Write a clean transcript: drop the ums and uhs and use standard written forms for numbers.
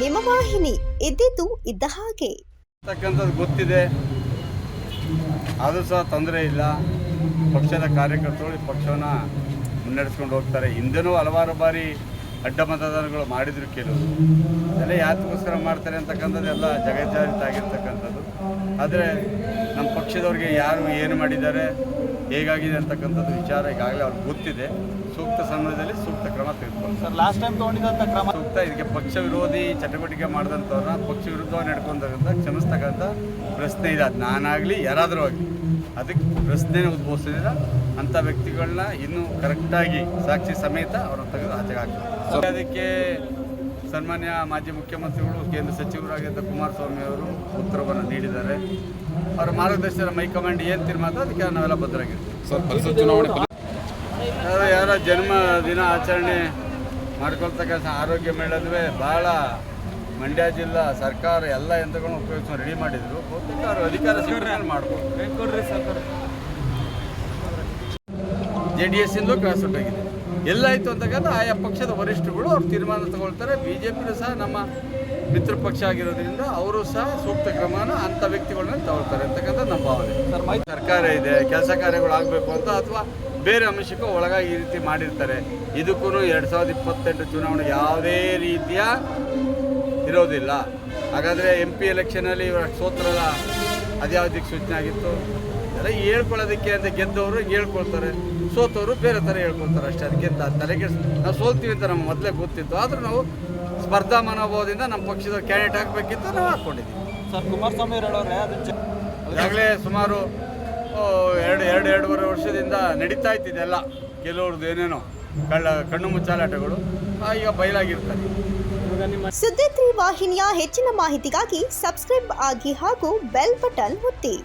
ನಿಮ್ಮ ವಾಹಿನಿ, ಇದ್ದಿದ್ದು ಇದ್ದ ಹಾಗೆ. ಗೊತ್ತಿದೆ, ಆದರೂ ಸಹ ತೊಂದರೆ ಇಲ್ಲ. ಪಕ್ಷದ ಕಾರ್ಯಕರ್ತರು ಪಕ್ಷವನ್ನು ಮುನ್ನಡೆಸ್ಕೊಂಡು ಹೋಗ್ತಾರೆ. ಹಿಂದೆನೂ ಹಲವಾರು ಬಾರಿ ಅಡ್ಡ ಮತದಾನಗಳು ಮಾಡಿದ್ರು ಕೆಲವರು. ಎಲ್ಲ ಯಾತಕ್ಕೋಸ್ಕರ ಮಾಡ್ತಾರೆ ಅಂತಕ್ಕಂಥದ್ದೆಲ್ಲ ಜಗಜ್ಜಾಹಿತ ಆಗಿರ್ತಕ್ಕಂಥದ್ದು. ಆದರೆ ನಮ್ಮ ಪಕ್ಷದವ್ರಿಗೆ ಯಾರು ಏನು ಮಾಡಿದ್ದಾರೆ, ಹೇಗಾಗಿದೆ ಅಂತಕ್ಕಂಥದ್ದು ವಿಚಾರ ಈಗಾಗಲೇ ಅವ್ರಿಗೆ ಗೊತ್ತಿದೆ. ಸೂಕ್ತ ಸಮಯದಲ್ಲಿ ಸೂಕ್ತ ಕ್ರಮ ತೆಗೆದುಕೊಂಡು ಸರ್ ಲಾಸ್ಟ್ ಟೈಮ್ ತೊಗೊಂಡಿದ್ದಂಥ ಕ್ರಮ ಸೂಕ್ತ. ಇದಕ್ಕೆ ಪಕ್ಷ ವಿರೋಧಿ ಚಟುವಟಿಕೆ ಮಾಡಿದಂಥವ್ರನ್ನ ಪಕ್ಷ ವಿರುದ್ಧವಾಗಿ ನಡ್ಕೊಂಡಂತ ಕ್ಷಮಿಸ್ತಕ್ಕಂಥ ಪ್ರಶ್ನೆ ಇದೆ. ಅದು ನಾನಾಗಲಿ ಯಾರಾದರೂ ಆಗಲಿ ಅದಕ್ಕೆ ಪ್ರಶ್ನೆನೇ ಉದ್ಭವಿಸಿದ್ರೆ ಅಂಥ ವ್ಯಕ್ತಿಗಳನ್ನ ಇನ್ನೂ ಕರೆಕ್ಟಾಗಿ ಸಾಕ್ಷಿ ಸಮೇತ ಅವ್ರನ್ನ ತೆಗೆದು ಆಚೆಗೆ ಹಾಕ್ತಾರೆ. ಅದಕ್ಕೆ ಸನ್ಮಾನ್ಯ ಮಾಜಿ ಮುಖ್ಯಮಂತ್ರಿಗಳು, ಕೇಂದ್ರ ಸಚಿವರಾಗಿದ್ದ ಕುಮಾರಸ್ವಾಮಿ ಅವರು ಉತ್ತರವನ್ನು ನೀಡಿದ್ದಾರೆ. ಅವರ ಮಾರ್ಗದರ್ಶನ ಹೈಕಮಾಂಡ್ ಏನು ತೀರ್ಮಾನ ಅದಕ್ಕೆ ನಾವೆಲ್ಲ ಬದ್ಧರಾಗಿರ್ತೀವಿ. ಯಾರ ಜನ್ಮ ದಿನ ಆಚರಣೆ ಮಾಡ್ಕೊಳ್ತಕ್ಕಂಥ ಆರೋಗ್ಯ ಮೇಳದುವೆ ಭಾಳ ಮಂಡ್ಯ ಜಿಲ್ಲಾ ಸರ್ಕಾರ ಎಲ್ಲ ಯಂತ್ರಗಳನ್ನು ಉಪಯೋಗಿಸ್ಕೊಂಡು ರೆಡಿ ಮಾಡಿದ್ರು. ಬಹುತೇಕ ಅವರು ಅಧಿಕಾರ ಸಿಕ್ಕರೆ ಮಾಡ್ಬೋದು. JDS ಇಂದಲೂ ಕ್ರಾಸ್ ಔಟ್ ಆಗಿದೆ. ಎಲ್ಲಾಯಿತು ಅಂತಕ್ಕಂಥ ಆಯಾ ಪಕ್ಷದ ವರಿಷ್ಠರುಗಳು ಅವ್ರು ತೀರ್ಮಾನ ತಗೊಳ್ತಾರೆ. BJP ಸಹ ನಮ್ಮ ಮಿತ್ರ ಪಕ್ಷ ಆಗಿರೋದ್ರಿಂದ ಅವರು ಸಹ ಸೂಕ್ತ ಕ್ರಮನ ಅಂಥ ವ್ಯಕ್ತಿಗಳನ್ನ ತಗೊಳ್ತಾರೆ ಅಂತಕ್ಕಂಥ ನಮ್ಮ ಭಾವನೆ. ಸರ್ಕಾರ ಇದೆ, ಕೆಲಸ ಕಾರ್ಯಗಳು ಆಗಬೇಕು ಅಂತ ಅಥವಾ ಬೇರೆ ಅಂಶಕ್ಕೂ ಒಳಗಾಗಿ ಈ ರೀತಿ ಮಾಡಿರ್ತಾರೆ. ಇದಕ್ಕೂ 2028 ಚುನಾವಣೆಗೆ ಯಾವುದೇ ರೀತಿಯ ಇರೋದಿಲ್ಲ. ಹಾಗಾದರೆ MP ಎಲೆಕ್ಷನಲ್ಲಿ ಇವರ ಸೋತ್ರದ ಅದ್ಯಾವುದಕ್ಕೆ ಸೂಚನೆ ಆಗಿತ್ತು? ಎಲ್ಲ ಹೇಳ್ಕೊಳ್ಳೋದಕ್ಕೆ ಅಂತ ಗೆದ್ದವರು ಹೇಳ್ಕೊಳ್ತಾರೆ, ಸೋತವರು ಬೇರೆ ಥರ ಹೇಳ್ಕೊಳ್ತಾರೆ ಅಷ್ಟೇ. ಅದಕ್ಕೆ ತಲೆಗೆ ನಾವು ಸೋಲ್ತೀವಿ ಅಂತ ನಮ್ಗೆ ಮೊದಲೇ ಗೊತ್ತಿತ್ತು. ಆದರೂ ನಾವು ಸ್ಪರ್ಧಾ ಮನೋಭಾವದಿಂದ ನಮ್ಮ ಪಕ್ಷದ ಕ್ಯಾಂಡಿಡೇಟ್ ಹಾಕಬೇಕಿತ್ತು, ನಾವು ಹಾಕ್ಕೊಂಡಿದ್ದೀವಿ. ಸರ್ ಕುಮಾರಸ್ವಾಮಿ ಹೇಳೋರೆ ಈಗಾಗಲೇ ಸುಮಾರು ಎರಡೂವರೆ ವರ್ಷದಿಂದ ನಡೀತಾ ಇತ್ತಿದೆಲ್ಲ. ಕೆಲವ್ರದ್ದು ಏನೇನೋ ಕಣ್ಣು ಮುಚ್ಚಾಲಾಟಗಳು ಈಗ ಬಯಲಾಗಿರ್ತಾರೆ. ಸುದ್ದಿ 3 ವಾಹಿನಿಯ ಹೆಚ್ಚಿನ ಮಾಹಿತಿಗಾಗಿ ಸಬ್ಸ್ಕ್ರೈಬ್ ಆಗಿ ಹಾಗೂ ಬೆಲ್ ಬಟನ್ ಒತ್ತಿ.